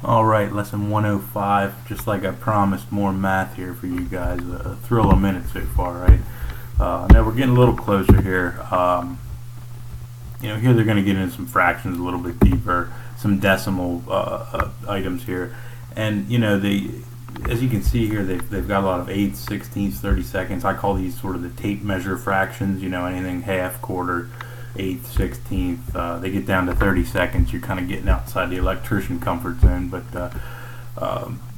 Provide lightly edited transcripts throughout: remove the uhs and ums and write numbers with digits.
Alright, lesson 105. Just like I promised, more math here for you guys. A thrill a minute so far, right? Now we're getting a little closer here. Here they're going to get into some fractions a little bit deeper, some decimal items here. And, as you can see here, they've got a lot of eighths, sixteenths, 30-seconds. I call these sort of the tape measure fractions, anything half, quarter, eighth, 16th. They get down to 30 seconds. You're kind of getting outside the electrician comfort zone, but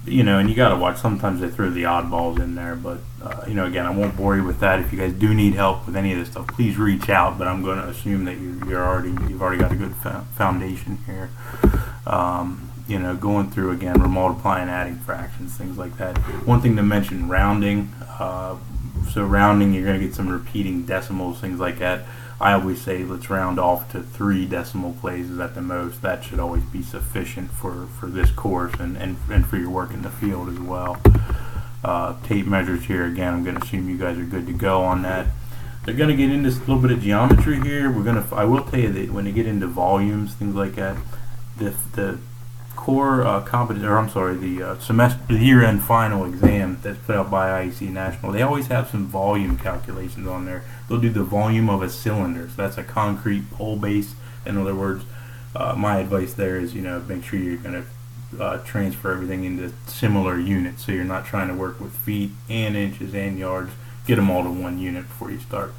and you got to watch. Sometimes they throw the oddballs in there, but again, I won't bore you with that. If you guys do need help with any of this stuff, please reach out. But I'm going to assume that you've already got a good foundation here. Going through again, we're multiplying, adding fractions, things like that. One thing to mention: rounding. So rounding, you're going to get some repeating decimals, things like that. I always say let's round off to 3 decimal places at the most. That should always be sufficient for this course and for your work in the field as well. Tape measures here, again, I'm going to assume you guys are good to go on that. They're going to get into a little bit of geometry here. I will tell you that when they get into volumes, things like that, the core competence, or I'm sorry, the year-end final exam that's put out by IEC National, they always have some volume calculations on there. They'll do the volume of a cylinder, so that's a concrete pole base. In other words, my advice there is, make sure you're going to transfer everything into similar units, so you're not trying to work with feet and inches and yards. Get them all to 1 unit before you start.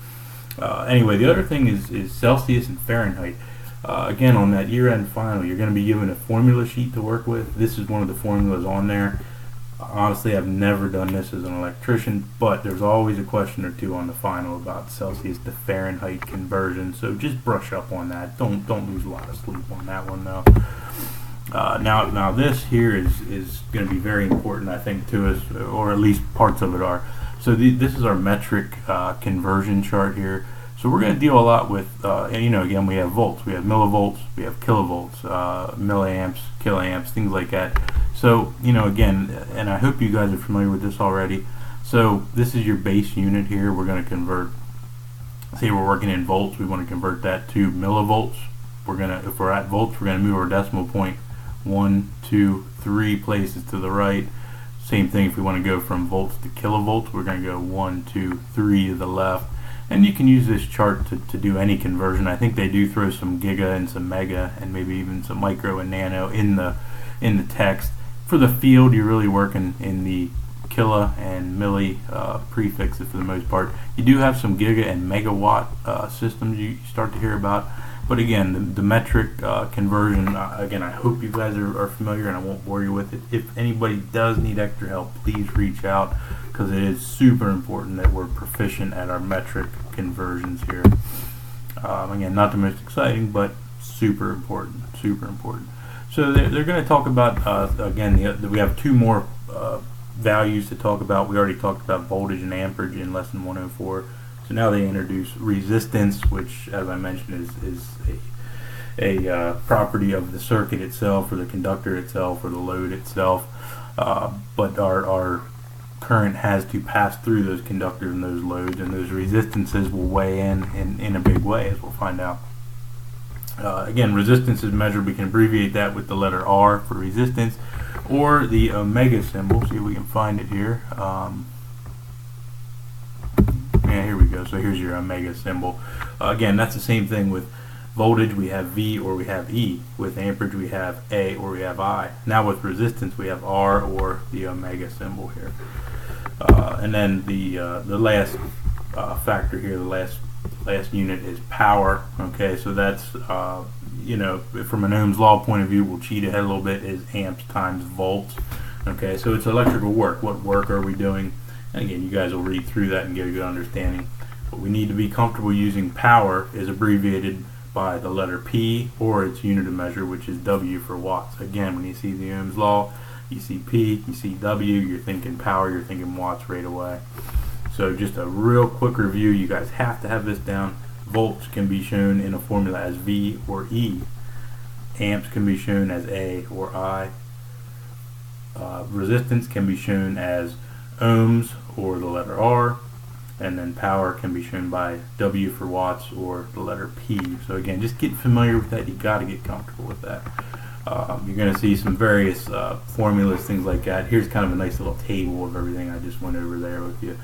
Anyway, the other thing is Celsius and Fahrenheit. Again, on that year-end final, you're going to be given a formula sheet to work with. This is one of the formulas on there. Honestly, I've never done this as an electrician, but there's always a question or two on the final about Celsius to Fahrenheit conversion, so just brush up on that. Don't lose a lot of sleep on that one, though. Now this here is going to be very important, I think, to us, or at least parts of it are. So this is our metric conversion chart here. So we're going to deal a lot with, again, we have volts, we have millivolts, we have kilovolts, milliamps, kiloamps, things like that. So, again, and I hope you guys are familiar with this already. So this is your base unit here. We're going to convert, say we're working in volts, we want to convert that to millivolts. If we're at volts, we're going to move our decimal point 1, 2, 3 places to the right. Same thing if we want to go from volts to kilovolts, we're going to go 1, 2, 3 to the left. And you can use this chart to do any conversion. I think they do throw some giga and some mega and maybe even some micro and nano in the text. For the field, you're really working in the kilo and milli prefixes for the most part. You do have some giga and megawatt systems you start to hear about. But again, the metric conversion, again, I hope you guys are familiar and I won't bore you with it. If anybody does need extra help, please reach out, because it is super important that we're proficient at our metric conversions here. Again, not the most exciting, but super important, super important. So they're going to talk about, again, we have 2 more values to talk about. We already talked about voltage and amperage in lesson 104. So now they introduce resistance, which, as I mentioned, is a property of the circuit itself, or the conductor itself, or the load itself. But our current has to pass through those conductors and those loads, and those resistances will weigh in a big way, as we'll find out. Again, resistance is measured. We can abbreviate that with the letter R for resistance, or the omega symbol. See if we can find it here. Yeah, here we go. So here's your omega symbol. Again, that's the same thing with voltage. We have V or we have E. With amperage, we have A or we have I. Now with resistance, we have R or the omega symbol here. And then the last factor here, the last unit is power. Okay, so that's from an Ohm's law point of view, we'll cheat ahead a little bit, is amps times volts. Okay, so it's electrical work. What work are we doing? And again, you guys will read through that and get a good understanding. But we need to be comfortable using power is abbreviated by the letter P or its unit of measure, which is W for watts. Again, when you see the Ohm's law, you see P, you see W, you're thinking power, you're thinking watts right away. So just a real quick review, you guys have to have this down. Volts can be shown in a formula as V or E. Amps can be shown as A or I. Resistance can be shown as ohms or the letter R, and then power can be shown by W for watts or the letter P. So again, just get familiar with that. You got to get comfortable with that. You're going to see some various formulas, things like that. Here's kind of a nice little table of everything I just went over there with you.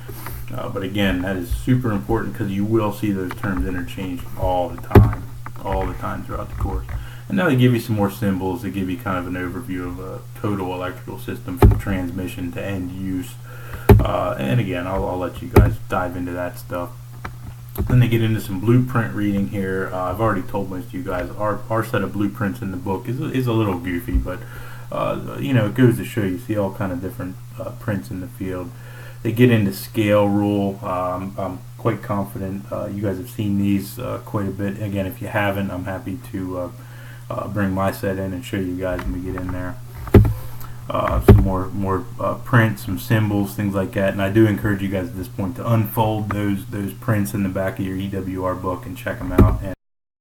But again, that is super important because you will see those terms interchanged all the time throughout the course. And now they give you some more symbols. They give you kind of an overview of a total electrical system from transmission to end use. And again, I'll let you guys dive into that stuff. Then they get into some blueprint reading here. I've already told most of you guys our set of blueprints in the book is a little goofy, but it goes to show you see all kind of different prints in the field. They get into scale rule. I'm quite confident you guys have seen these quite a bit. Again, if you haven't, I'm happy to bring my set in and show you guys when we get in there. Some more prints, some symbols, things like that. And I do encourage you guys at this point to unfold those prints in the back of your EWR book and check them out. And